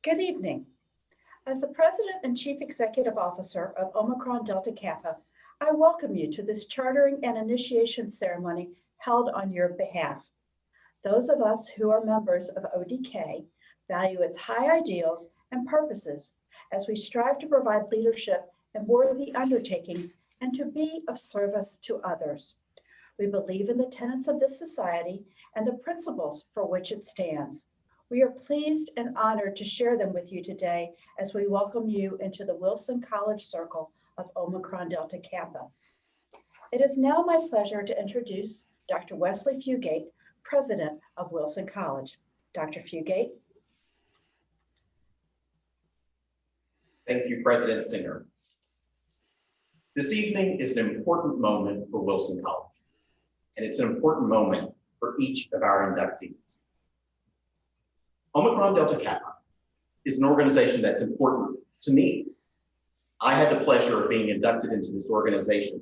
Good evening. As the President and Chief Executive Officer of Omicron Delta Kappa, I welcome you to this chartering and initiation ceremony held on your behalf. Those of us who are members of ODK value its high ideals and purposes as we strive to provide leadership and worthy undertakings and to be of service to others. We believe in the tenets of this society and the principles for which it stands. We are pleased and honored to share them with you today as we welcome you into the Wilson College Circle of Omicron Delta Kappa. It is now my pleasure to introduce Dr. Wesley Fugate, President of Wilson College. Dr. Fugate. Thank you, President Singer. This evening is an important moment for Wilson College, and it's an important moment for each of our inductees. Omicron Delta Kappa is an organization that's important to me. I had the pleasure of being inducted into this organization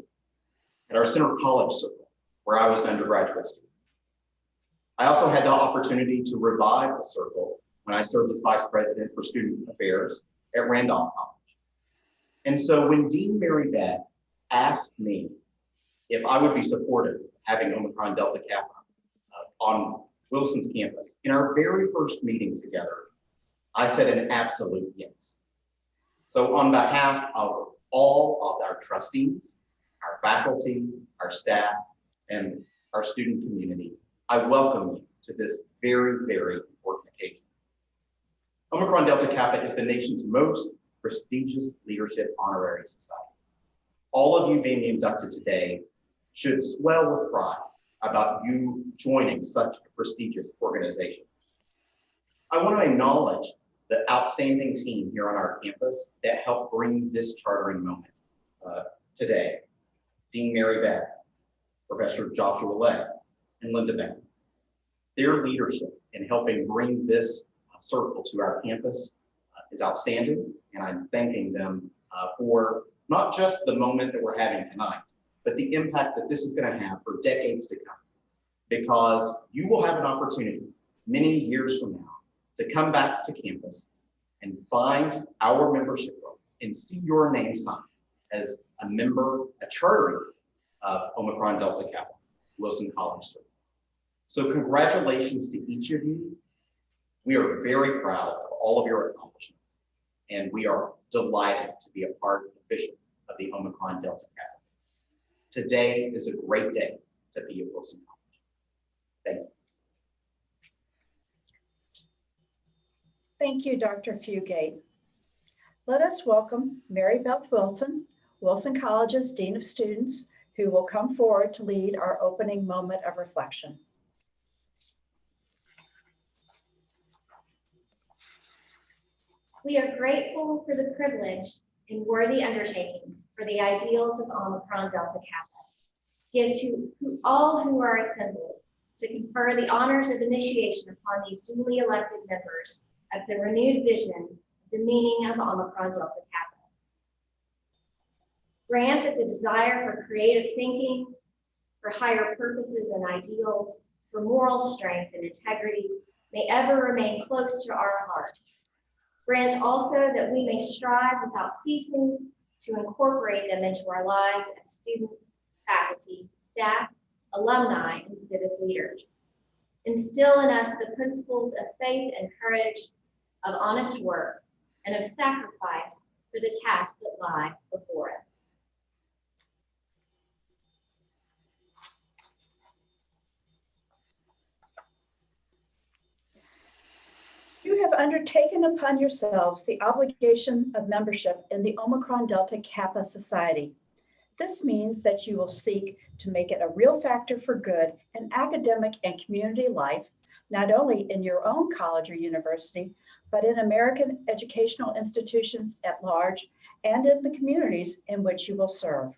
at our Center College Circle, where I was an undergraduate student. I also had the opportunity to revive the circle when I served as Vice President for Student Affairs at Randolph College. And so when Dean Mary Beth asked me if I would be supportive of having Omicron Delta Kappa on Wilson's campus, in our very first meeting together, I said an absolute yes. So on behalf of all of our trustees, our faculty, our staff, and our student community, I welcome you to this very, very important occasion. Omicron Delta Kappa is the nation's most prestigious leadership honorary society. All of you being inducted today should swell with pride about you joining such a prestigious organization. I want to acknowledge the outstanding team here on our campus that helped bring this chartering moment today. Dean Mary Beth, Professor Joshua Legg, and Linda Beck. Their leadership in helping bring this circle to our campus is outstanding, and I'm thanking them for not just the moment that we're having tonight, but the impact that this is going to have for decades to come, because you will have an opportunity many years from now to come back to campus and find our membership roll and see your name signed as a member, a charter of Omicron Delta Kappa, Wilson College Circle. So congratulations to each of you. We are very proud of all of your accomplishments, and we are delighted to be a part official of the Omicron Delta Kappa. Today is a great day to be at Wilson College. Thank you. Thank you, Dr. Fugate. Let us welcome Mary Beth Wilson, Wilson College's Dean of Students, who will come forward to lead our opening moment of reflection. We are grateful for the privilege and worthy undertakings for the ideals of Omicron Delta Kappa. Give to all who are assembled to confer the honors of initiation upon these duly elected members of the renewed vision of the meaning of Omicron Delta Kappa. Grant that the desire for creative thinking, for higher purposes and ideals, for moral strength and integrity may ever remain close to our hearts. Grant also that we may strive without ceasing to incorporate them into our lives as students, faculty, staff, alumni, and civic leaders. Instill in us the principles of faith and courage, of honest work, and of sacrifice for the tasks that lie before us. You have undertaken upon yourselves the obligation of membership in the Omicron Delta Kappa Society. This means that you will seek to make it a real factor for good in academic and community life, not only in your own college or university, but in American educational institutions at large and in the communities in which you will serve.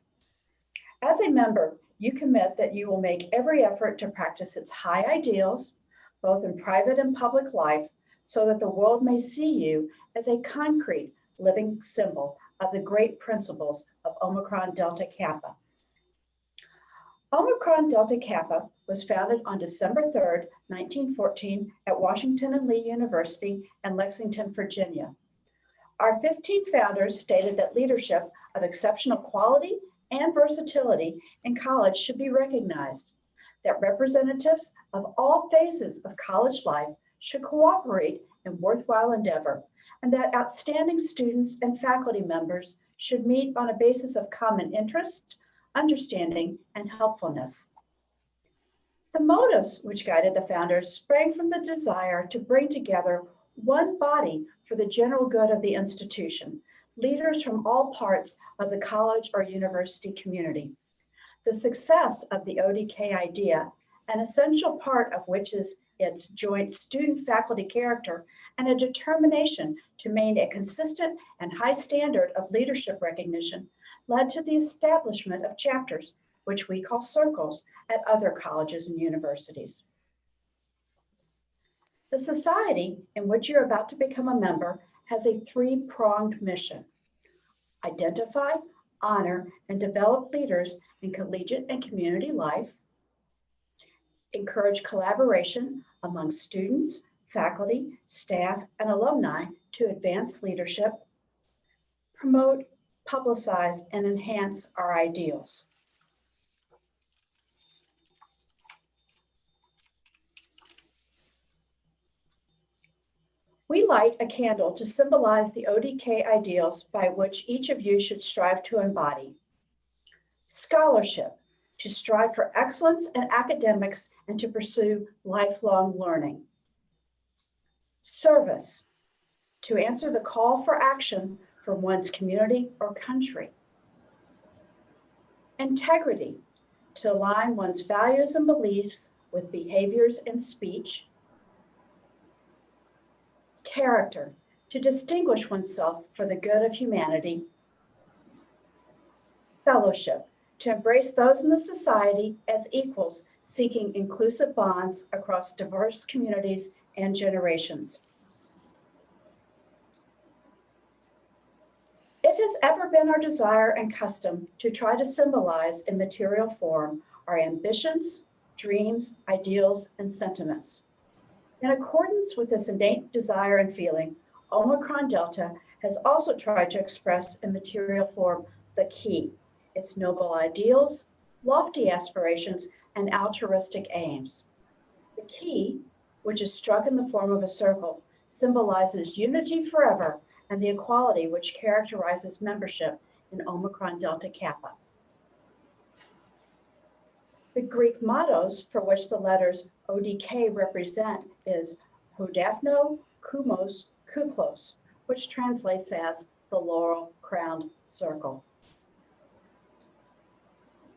As a member, you commit that you will make every effort to practice its high ideals, both in private and public life, so that the world may see you as a concrete living symbol of the great principles of Omicron Delta Kappa. Omicron Delta Kappa was founded on December 3rd, 1914 at Washington and Lee University in Lexington, Virginia. Our 15 founders stated that leadership of exceptional quality and versatility in college should be recognized, that representatives of all phases of college life should cooperate in worthwhile endeavor, and that outstanding students and faculty members should meet on a basis of common interest, understanding, and helpfulness. The motives which guided the founders sprang from the desire to bring together one body for the general good of the institution, leaders from all parts of the college or university community. The success of the ODK idea, an essential part of which is its joint student-faculty character and a determination to maintain a consistent and high standard of leadership recognition, led to the establishment of chapters, which we call circles, at other colleges and universities. The society in which you're about to become a member has a three-pronged mission: identify, honor, and develop leaders in collegiate and community life, encourage collaboration among students, faculty, staff, and alumni to advance leadership, promote, publicize, and enhance our ideals. We light a candle to symbolize the ODK ideals by which each of you should strive to embody. Scholarship, to strive for excellence in academics and to pursue lifelong learning. Service, to answer the call for action from one's community or country. Integrity, to align one's values and beliefs with behaviors and speech. Character, to distinguish oneself for the good of humanity. Fellowship, to embrace those in the society as equals, seeking inclusive bonds across diverse communities and generations. It has ever been our desire and custom to try to symbolize in material form our ambitions, dreams, ideals, and sentiments. In accordance with this innate desire and feeling, Omicron Delta has also tried to express in material form the key, its noble ideals, lofty aspirations, and altruistic aims. The key, which is struck in the form of a circle, symbolizes unity forever and the equality which characterizes membership in Omicron Delta Kappa. The Greek mottos for which the letters ODK represent is Hodapno, Kumos, Kuklos, which translates as the laurel-crowned circle.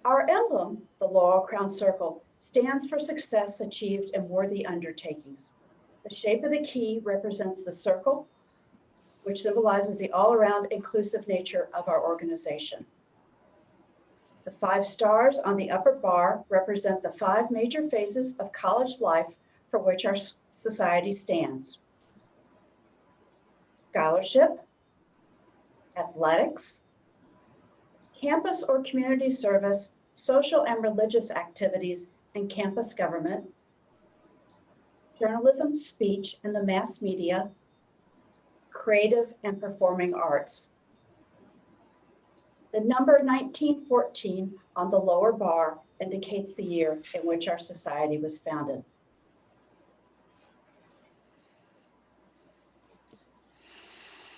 Our emblem, the laurel-crowned circle, stands for success achieved in worthy undertakings. The shape of the key represents the circle, which symbolizes the all-around inclusive nature of our organization. The 5 stars on the upper bar represent the 5 major phases of college life for which our society stands: scholarship, athletics, campus or community service, social and religious activities, and campus government, journalism, speech, and the mass media, creative and performing arts. The number 1914 on the lower bar indicates the year in which our society was founded.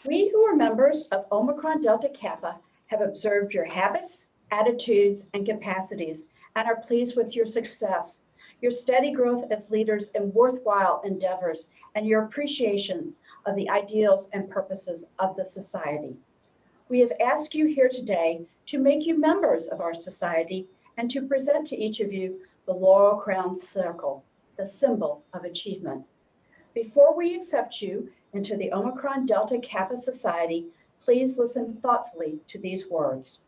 We who are members of Omicron Delta Kappa have observed your habits, attitudes, and capacities and are pleased with your success, your steady growth as leaders in worthwhile endeavors, and your appreciation of the ideals and purposes of the society. We have asked you here today to make you members of our society and to present to each of you the Laurel Crown Circle, the symbol of achievement. Before we accept you into the Omicron Delta Kappa Society, please listen thoughtfully to these words.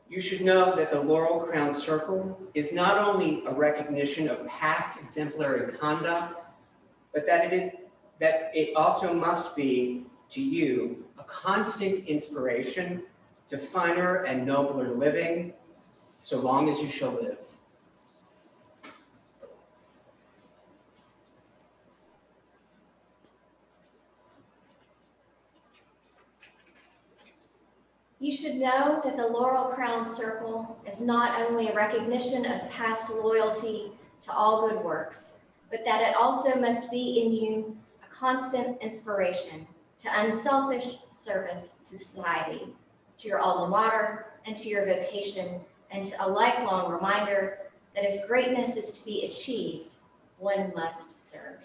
You should know that the Laurel Crown Circle is not only a recognition of past exemplary conduct, but that it also must be, to you, a constant inspiration to finer and nobler living, so long as you shall live. You should know that the Laurel Crown Circle is not only a recognition of past loyalty to all good works, but that it also must be in you a constant inspiration to unselfish service to society, to your alma mater, and to your vocation, and to a lifelong reminder that if greatness is to be achieved, one must serve.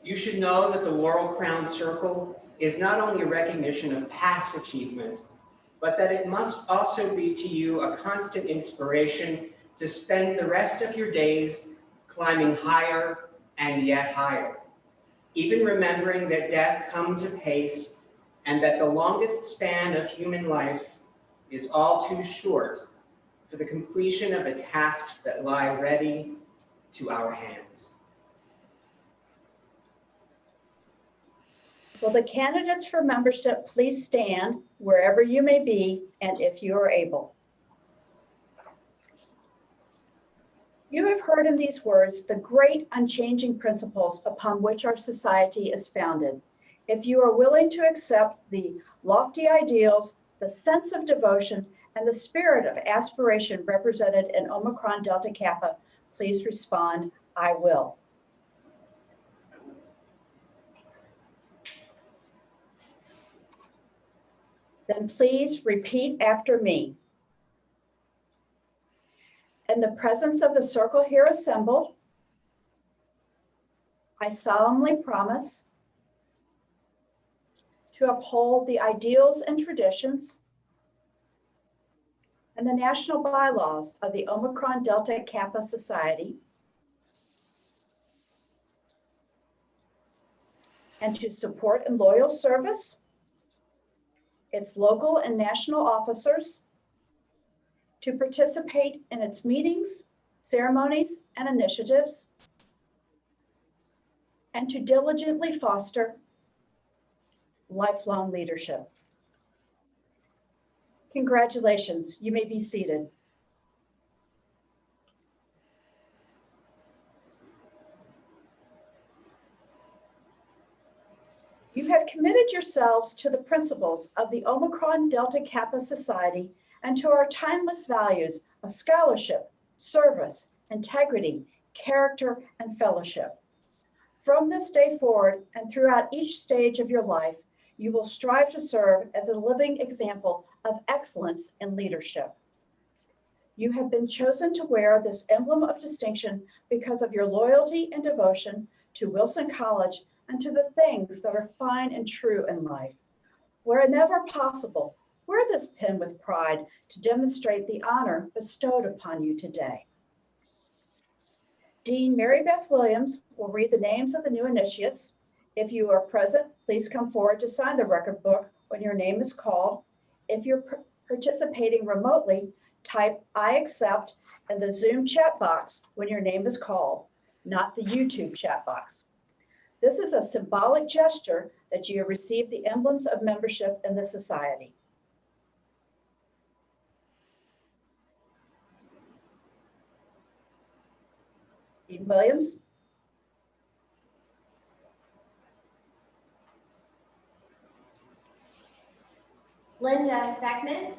You should know that the Laurel Crown Circle is not only a recognition of past achievement, but that it must also be to you a constant inspiration to spend the rest of your days climbing higher and yet higher, even remembering that death comes apace and that the longest span of human life is all too short for the completion of the tasks that lie ready to our hands. Will the candidates for membership please stand wherever you may be and if you are able? You have heard in these words the great unchanging principles upon which our society is founded. If you are willing to accept the lofty ideals, the sense of devotion, and the spirit of aspiration represented in Omicron Delta Kappa, please respond, I will. Then please repeat after me. In the presence of the circle here assembled, I solemnly promise to uphold the ideals and traditions and the national bylaws of the Omicron Delta Kappa Society, and to support in loyal service its local and national officers, to participate in its meetings, ceremonies, and initiatives, and to diligently foster lifelong leadership. Congratulations, you may be seated. You have committed yourselves to the principles of the Omicron Delta Kappa Society and to our timeless values of scholarship, service, integrity, character, and fellowship. From this day forward and throughout each stage of your life, you will strive to serve as a living example of excellence in leadership. You have been chosen to wear this emblem of distinction because of your loyalty and devotion to Wilson College and to the things that are fine and true in life. Wherever possible, wear this pin with pride to demonstrate the honor bestowed upon you today. Dean Mary Beth Williams will read the names of the new initiates. If you are present, please come forward to sign the record book when your name is called. If you're participating remotely, type I accept in the Zoom chat box when your name is called, not the YouTube chat box. This is a symbolic gesture that you have received the emblems of membership in the society. Dean Williams. Linda Beckman,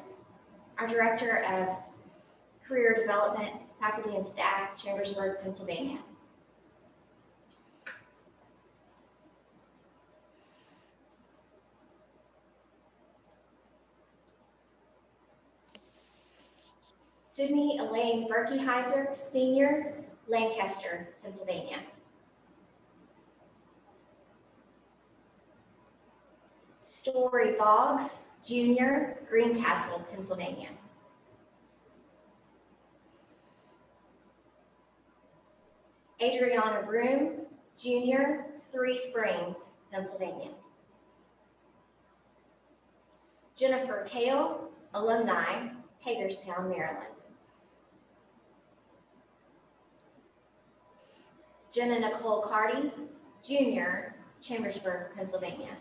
our Director of Career Development, Faculty and Staff, Chambersburg, Pennsylvania. Sydney Elaine Berkeyheiser, Senior, Lancaster, Pennsylvania. Story Boggs, Junior, Greencastle, Pennsylvania. Adriana Broom, Junior, Three Springs, Pennsylvania. Jennifer Kale, Alumni, Hagerstown, Maryland. Jenna Nicole Carty, Junior, Chambersburg, Pennsylvania.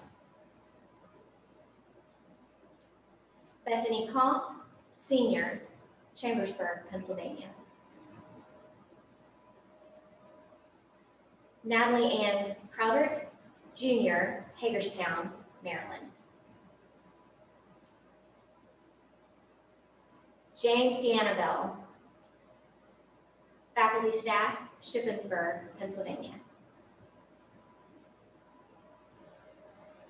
Bethany Comp, Senior, Chambersburg, Pennsylvania. Natalie Ann Crowderick, Junior, Hagerstown, Maryland. James Deannabelle, faculty staff, Shippensburg, Pennsylvania.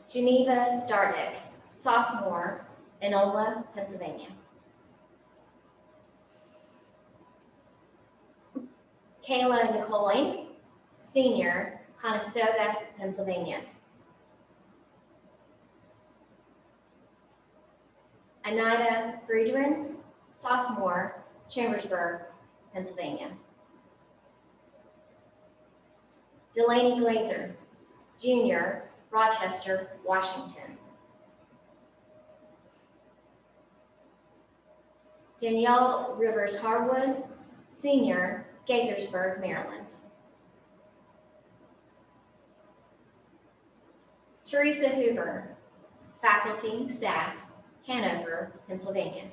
Geneva Dardick, sophomore, Enola, Pennsylvania. Kayla Nicole Inc., senior, Conestoga, Pennsylvania. Anida Friedrin, sophomore, Chambersburg, Pennsylvania. Delaney Glazer, junior, Rochester, Washington. Danielle Rivers Harwood, senior, Gaithersburg, Maryland. Teresa Hoover, faculty, staff, Hanover, Pennsylvania.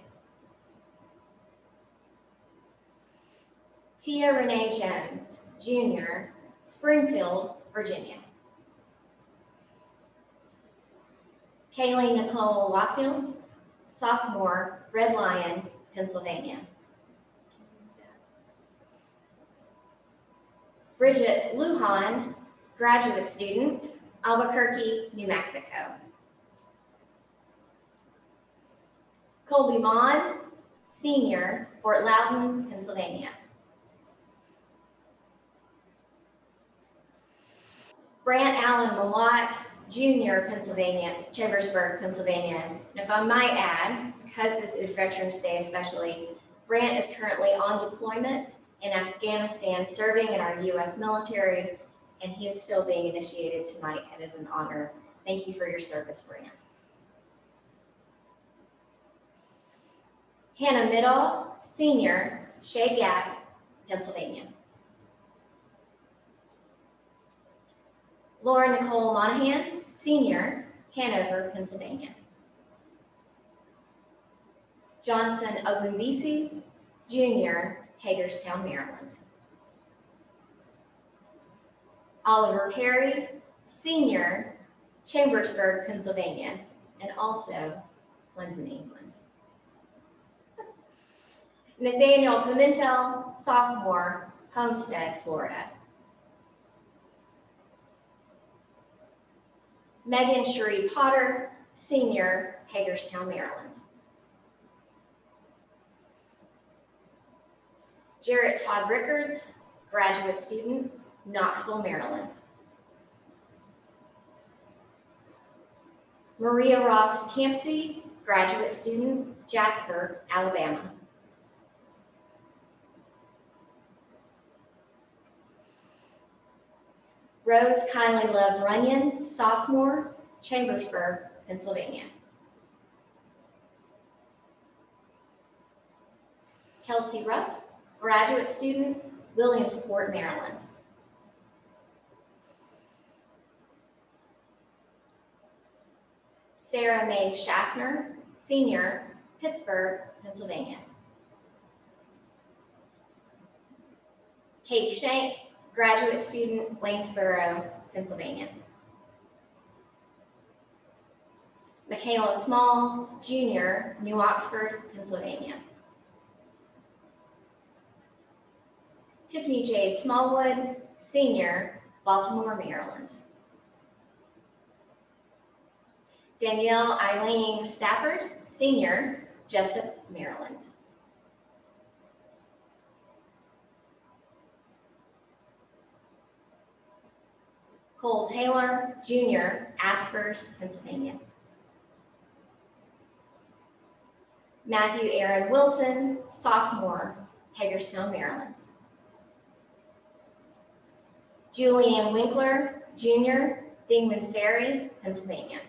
Tia Renee Jones, junior, Springfield, Virginia. Kaylee Nicole Lawfield, sophomore, Red Lion, Pennsylvania. Bridget Lujan, graduate student, Albuquerque, New Mexico. Colby Mon, senior, Fort Loudon, Pennsylvania. Brant Allen Malott, junior, Pennsylvania, Chambersburg, Pennsylvania. And if I might add, because this is Veterans Day especially, Brant is currently on deployment in Afghanistan, serving in our U.S. military, and he is still being initiated tonight. It is an honor. Thank you for your service, Brant. Hannah Middle, senior, Shea Gap, Pennsylvania. Laura Nicole Monahan, senior, Hanover, Pennsylvania. Johnson Ogunbisi, junior, Hagerstown, Maryland. Oliver Perry, senior, Chambersburg, Pennsylvania, and also London, England. Nathaniel Pimentel, sophomore, Homestead, Florida. Megan Cherie Potter, senior, Hagerstown, Maryland. Jarrett Todd Rickards, graduate student, Knoxville, Maryland. Maria Ross Campsey, graduate student, Jasper, Alabama. Rose Kylie Love Runyon, sophomore, Chambersburg, Pennsylvania. Kelsey Rupp, graduate student, Williamsport, Maryland. Sarah Mae Schaffner, senior, Pittsburgh, Pennsylvania. Katie Shank, graduate student, Waynesboro, Pennsylvania. Michaela Small, junior, New Oxford, Pennsylvania. Tiffany Jade Smallwood, senior, Baltimore, Maryland. Danielle Eileen Stafford, senior, Jessup, Maryland. Cole Taylor, junior, Aspers, Pennsylvania. Matthew Aaron Wilson, sophomore, Hagerstown, Maryland. Julianne Winkler, junior, Dingman's Ferry, Pennsylvania.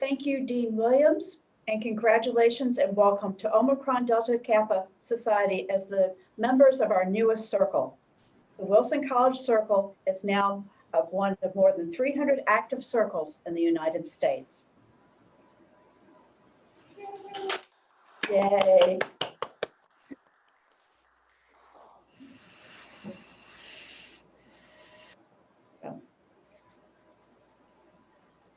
Thank you, Dean Williams, and congratulations and welcome to Omicron Delta Kappa Society as the members of our newest circle. The Wilson College Circle is now of one of more than 300 active circles in the United States. Yay.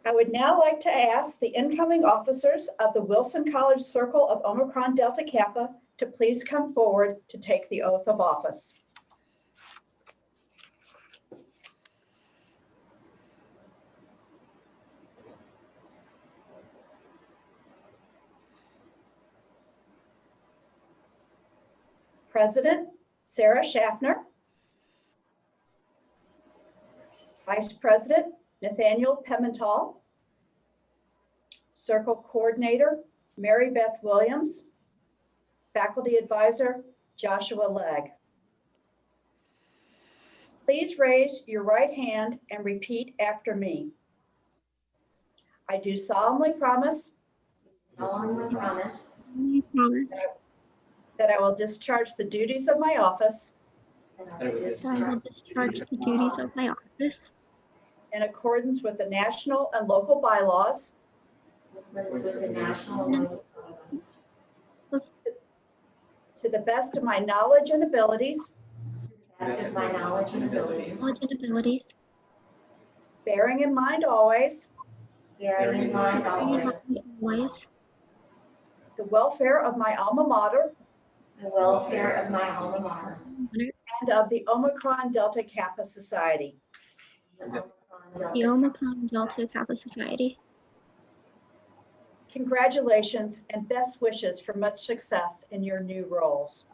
I would now like to ask the incoming officers of the Wilson College Circle of Omicron Delta Kappa to please come forward to take the oath of office. President Sarah Schaffner. Vice President Nathaniel Pimental. Circle Coordinator Mary Beth Williams. Faculty Advisor Joshua Legg. Please raise your right hand and repeat after me. I do solemnly promise Solemnly promise that I will discharge the duties of my office that I will discharge the duties of my office in accordance with the national and local bylaws with the national and local bylaws, to the best of my knowledge and abilities, best of my knowledge and abilities, bearing in mind always bearing in mind always always the welfare of my alma mater the welfare of my alma mater, and of the Omicron Delta Kappa Society. the Omicron Delta Kappa Society. Congratulations and best wishes for much success in your new roles.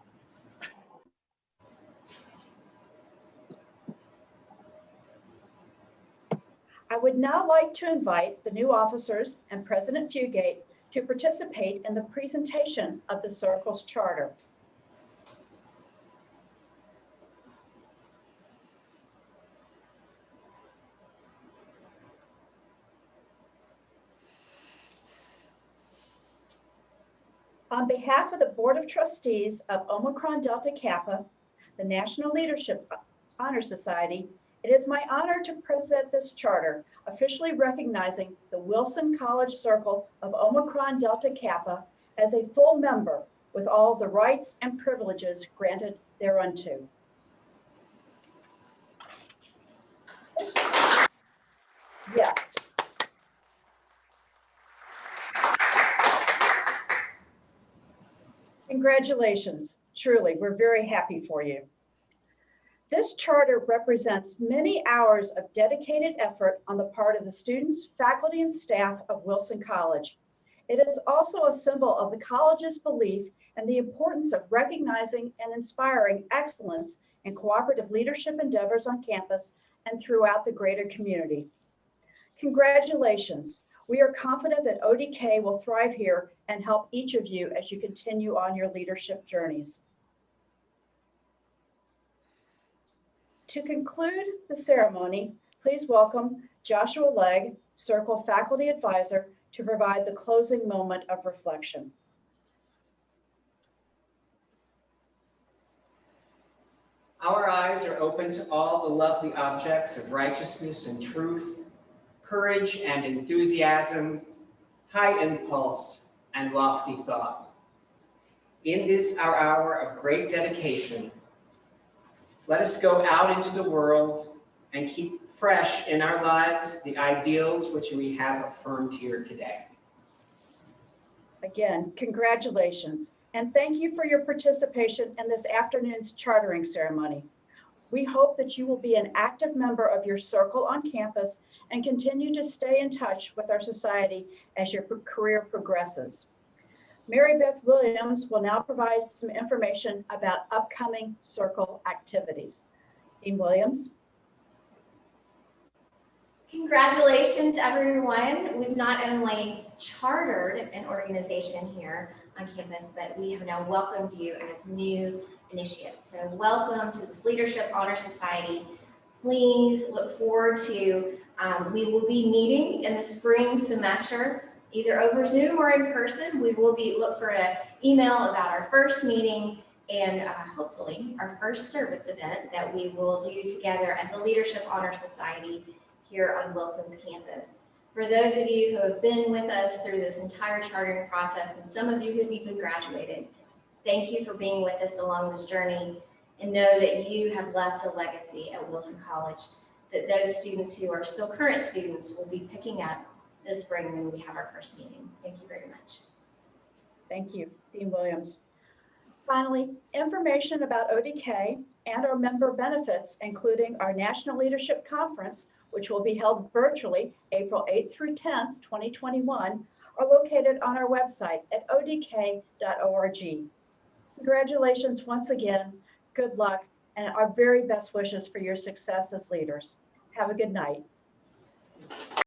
I would now like to invite the new officers and President Fugate to participate in the presentation of the Circle's charter. On behalf of the Board of Trustees of Omicron Delta Kappa, the National Leadership Honor Society, it is my honor to present this charter, officially recognizing the Wilson College Circle of Omicron Delta Kappa as a full member with all the rights and privileges granted thereunto. Yes. Congratulations. Truly, we're very happy for you. This charter represents many hours of dedicated effort on the part of the students, faculty, and staff of Wilson College. It is also a symbol of the college's belief in the importance of recognizing and inspiring excellence in cooperative leadership endeavors on campus and throughout the greater community. Congratulations. We are confident that ODK will thrive here and help each of you as you continue on your leadership journeys. To conclude the ceremony, please welcome Joshua Legg, Circle Faculty Advisor, to provide the closing moment of reflection. Our eyes are open to all the lovely objects of righteousness and truth, courage and enthusiasm, high impulse and lofty thought. In this our hour of great dedication, let us go out into the world and keep fresh in our lives the ideals which we have affirmed here today. Again, congratulations, and thank you for your participation in this afternoon's chartering ceremony. We hope that you will be an active member of your circle on campus and continue to stay in touch with our society as your career progresses. Mary Beth Williams will now provide some information about upcoming circle activities. Dean Williams. Congratulations, everyone. We've not only chartered an organization here on campus, but we have now welcomed you as new initiates. So welcome to this Leadership Honor Society. Please look forward to, we will be meeting in the spring semester, either over Zoom or in person. We will look for an email about our first meeting and hopefully our first service event that we will do together as a Leadership Honor Society here on Wilson's campus. For those of you who have been with us through this entire chartering process, and some of you who have even graduated, thank you for being with us along this journey, and know that you have left a legacy at Wilson College that those students who are still current students will be picking up this spring when we have our first meeting. Thank you very much. Thank you, Dean Williams. Finally, information about ODK and our member benefits, including our National Leadership Conference, which will be held virtually April 8th through 10th, 2021, are located on our website at odk.org. Congratulations once again, good luck, and our very best wishes for your success as leaders. Have a good night.